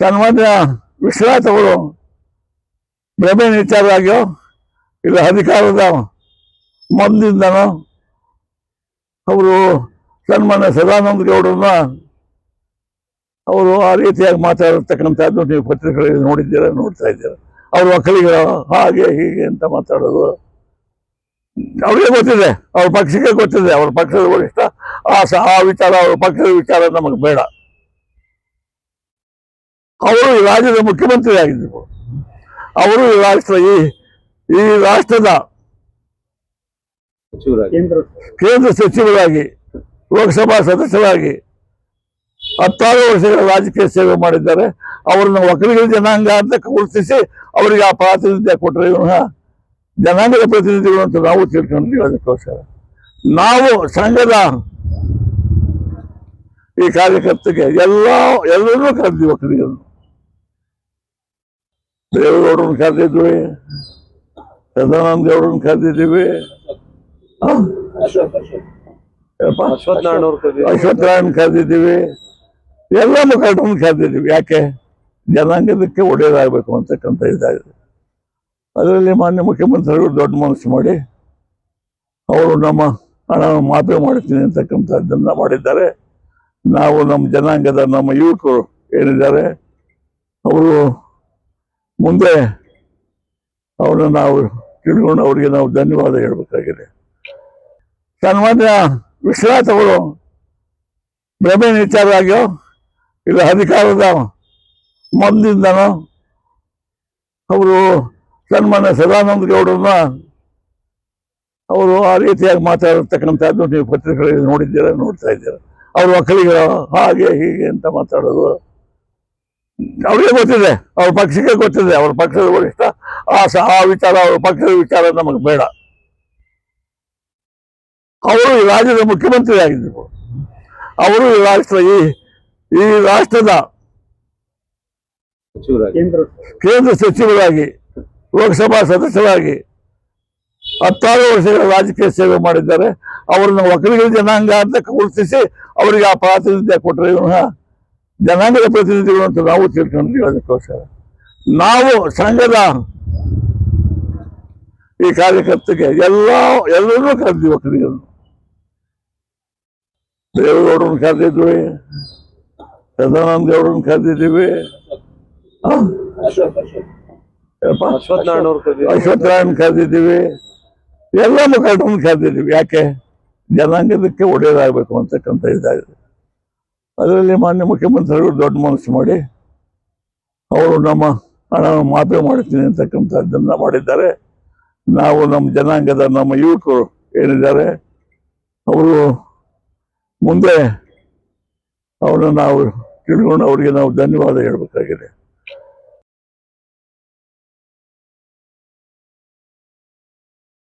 ಸನ್ಮಾನ್ಯ ವಿಶ್ವನಾಥ್ ಅವರು ಭ್ರಮೆ ವಿಚಾರವಾಗಿಯೋ ಇಲ್ಲ ಅಧಿಕಾರದ ಮೊದಲಿಂದನೋ ಅವರು ಸನ್ಮಾನ್ಯ ಸದಾನಂದ ಗೌಡರನ್ನ ಅವರು ಆ ರೀತಿಯಾಗಿ ಮಾತಾಡಿರ್ತಕ್ಕಂಥದ್ದು ನೀವು ಪತ್ರಿಕೆಗಳಲ್ಲಿ ನೋಡ್ತಾ ಇದ್ದೀರ. ಅವರು ಒಕ್ಕಲಿಗರು ಹಾಗೆ ಹೀಗೆ ಅಂತ ಮಾತಾಡೋದು ಅವ್ರಿಗೆ ಗೊತ್ತಿದೆ, ಅವ್ರ ಪಕ್ಷಕ್ಕೆ ಗೊತ್ತಿದೆ, ಅವ್ರ ಪಕ್ಷದ ವರಿಷ್ಠ ಆ ವಿಚಾರ, ಅವ್ರ ಪಕ್ಷದ ವಿಚಾರ ನಮಗೆ ಬೇಡ. ಅವರು ಈ ರಾಜ್ಯದ ಮುಖ್ಯಮಂತ್ರಿ ಆಗಿದ್ದರು, ಅವರು ಈ ರಾಷ್ಟ್ರದ ಕೇಂದ್ರ ಸಚಿವರಾಗಿ, ಲೋಕಸಭಾ ಸದಸ್ಯರಾಗಿ 16 ವರ್ಷಗಳ ರಾಜಕೀಯ ಸೇವೆ ಮಾಡಿದ್ದಾರೆ. ಅವರನ್ನು ಒಕ್ಕಲಿಗರ ಜನಾಂಗ ಅಂತ ಗುರುತಿಸಿ ಅವರಿಗೆ ಆ ಪ್ರಾತಿನಿಧ್ಯ ಕೊಟ್ಟರೆ ಜನಾಂಗದ ಪ್ರತಿನಿಧಿಗಳು ಅಂತ ನಾವು ತಿಳ್ಕೊಂಡ್ವಿ. ಅದಕ್ಕೋಸ್ಕರ ನಾವು ಸಂಘದ ಈ ಕಾರ್ಯಕರ್ತರಿಗೆ ಎಲ್ಲರೂ ಕರೆದ್ವಿ. ಒಕ್ಕಲಿಗರನ್ನು ದೇವೇಗೌಡರನ್ನು ಕರೆದಿದ್ವಿ, ಸದಾನಂದ ಗೌಡರನ್ನು ಕರೆದಿದ್ದೀವಿ, ಅಶ್ವತ್ಥನಾರಾಯಣ ಕರೆದಿದ್ದೀವಿ, ಎಲ್ಲ ಮುಖಂಡರನ್ನು ಕರೆದಿದ್ದೀವಿ. ಯಾಕೆ? ಜನಾಂಗದಕ್ಕೆ ಒಳ್ಳೆಯದಾಗಬೇಕು ಅಂತಕ್ಕಂಥ ಇದಾಗಿದೆ. ಅದರಲ್ಲಿ ಮಾನ್ಯ ಮುಖ್ಯಮಂತ್ರಿಗಳು ದೊಡ್ಡ ಮನಸ್ಸು ಮಾಡಿ ಅವರು ನಮ್ಮ ಹಣ ಮಾಫಿ ಮಾಡ್ತೀನಿ ಅಂತಕ್ಕಂಥದ್ದನ್ನು ಮಾಡಿದ್ದಾರೆ. ನಾವು ನಮ್ಮ ಜನಾಂಗದ ನಮ್ಮ ಯುವಕರು ಏನಿದ್ದಾರೆ ಅವರು ಮುಂದೆ ಅವರನ್ನು ನಾವು ತಿಳ್ಕೊಂಡು ಅವರಿಗೆ ನಾವು ಧನ್ಯವಾದ ಹೇಳಬೇಕಾಗಿದೆ. ಸನ್ಮಾನ್ಯ ವಿಶ್ವನಾಥ್ ಅವರು ಭ್ರಮೆ ವಿಚಾರವಾಗಿಯೋ ಇಲ್ಲ ಅಧಿಕಾರದ ಮೊದಲಿಂದನೋ ಅವರು ಸನ್ಮಾನ್ಯ ಸದಾನಂದ ಗೌಡರನ್ನ ಅವರು ಆ ರೀತಿಯಾಗಿ ಮಾತಾಡಿರ್ತಕ್ಕಂಥದ್ದು ನೀವು ಪತ್ರಿಕೆಗಳಲ್ಲಿ ನೋಡ್ತಾ ಇದ್ದೀರ. ಅವರು ಒಕ್ಕಲಿಗರು ಹಾಗೆ ಹೀಗೆ ಅಂತ ಮಾತಾಡೋದು ಅವ್ರಿಗೆ ಗೊತ್ತಿದೆ, ಅವ್ರ ಪಕ್ಷಕ್ಕೆ ಗೊತ್ತಿದೆ, ಅವ್ರ ಪಕ್ಷದ ವರಿಷ್ಠ ಆ ವಿಚಾರ, ಅವ್ರ ಪಕ್ಷದ ವಿಚಾರ ನಮಗೆ ಬೇಡ. ಅವರು ಈ ರಾಜ್ಯದ ಮುಖ್ಯಮಂತ್ರಿ ಆಗಿದ್ದರು, ಅವರು ಈ ರಾಷ್ಟ್ರದ ಕೇಂದ್ರ ಸಚಿವರಾಗಿ, ಲೋಕಸಭಾ ಸದಸ್ಯರಾಗಿ 16 ವರ್ಷಗಳ ರಾಜಕೀಯ ಸೇವೆ ಮಾಡಿದ್ದಾರೆ. ಅವರನ್ನು ಒಕ್ಕಲಿಗರ ಜನಾಂಗ ಅಂತ ಗುರುತಿಸಿ ಅವರಿಗೆ ಆ ಪ್ರಾತಿನಿಧ್ಯ ಕೊಟ್ಟರೆ ಜನಾಂಗದ ಪ್ರತಿನಿಧಿಗಳು ಅಂತ ನಾವು ತಿಳ್ಕೊಂಡ್ವಿ. ಅದಕ್ಕೋಸ್ಕರ ನಾವು ಸಂಘದ ಈ ಕಾರ್ಯಕರ್ತರಿಗೆ ಎಲ್ಲರೂ ಕರೆದ್ವಿ. ಒಕ್ಕಲಿಗರನ್ನು ದೇವೇಗೌಡರನ್ನು ಕರೆದಿದ್ವಿ, ಸದಾನಂದ ಗೌಡರನ್ನು ಕರೆದಿದ್ದೀವಿ, ಅಶ್ವತ್ಥನಾರಾಯಣ ಕರೆದಿದ್ದೀವಿ, ಎಲ್ಲ ಮುಖಂಡರನ್ನು ಕರೆದಿದ್ದೀವಿ. ಯಾಕೆ? ಜನಾಂಗದಕ್ಕೆ ಒಳ್ಳೆಯದಾಗಬೇಕು ಅಂತಕ್ಕಂಥ ಇದಾಗಿದೆ. ಅದರಲ್ಲಿ ಮಾನ್ಯ ಮುಖ್ಯಮಂತ್ರಿಗಳು ದೊಡ್ಡ ಮನಸ್ಸು ಮಾಡಿ ಅವರು ನಮ್ಮ ಹಣ ಮಾಫಿ ಮಾಡ್ತೀನಿ ಅಂತಕ್ಕಂಥದ್ದನ್ನು ಮಾಡಿದ್ದಾರೆ. ನಾವು ನಮ್ಮ ಜನಾಂಗದ ನಮ್ಮ ಯುವಕರು ಏನಿದ್ದಾರೆ ಅವರು ಮುಂದೆ ಅವರನ್ನು ನಾವು ತಿಳ್ಕೊಂಡು ಅವರಿಗೆ ನಾವು ಧನ್ಯವಾದ ಹೇಳಬೇಕಾಗಿದೆ.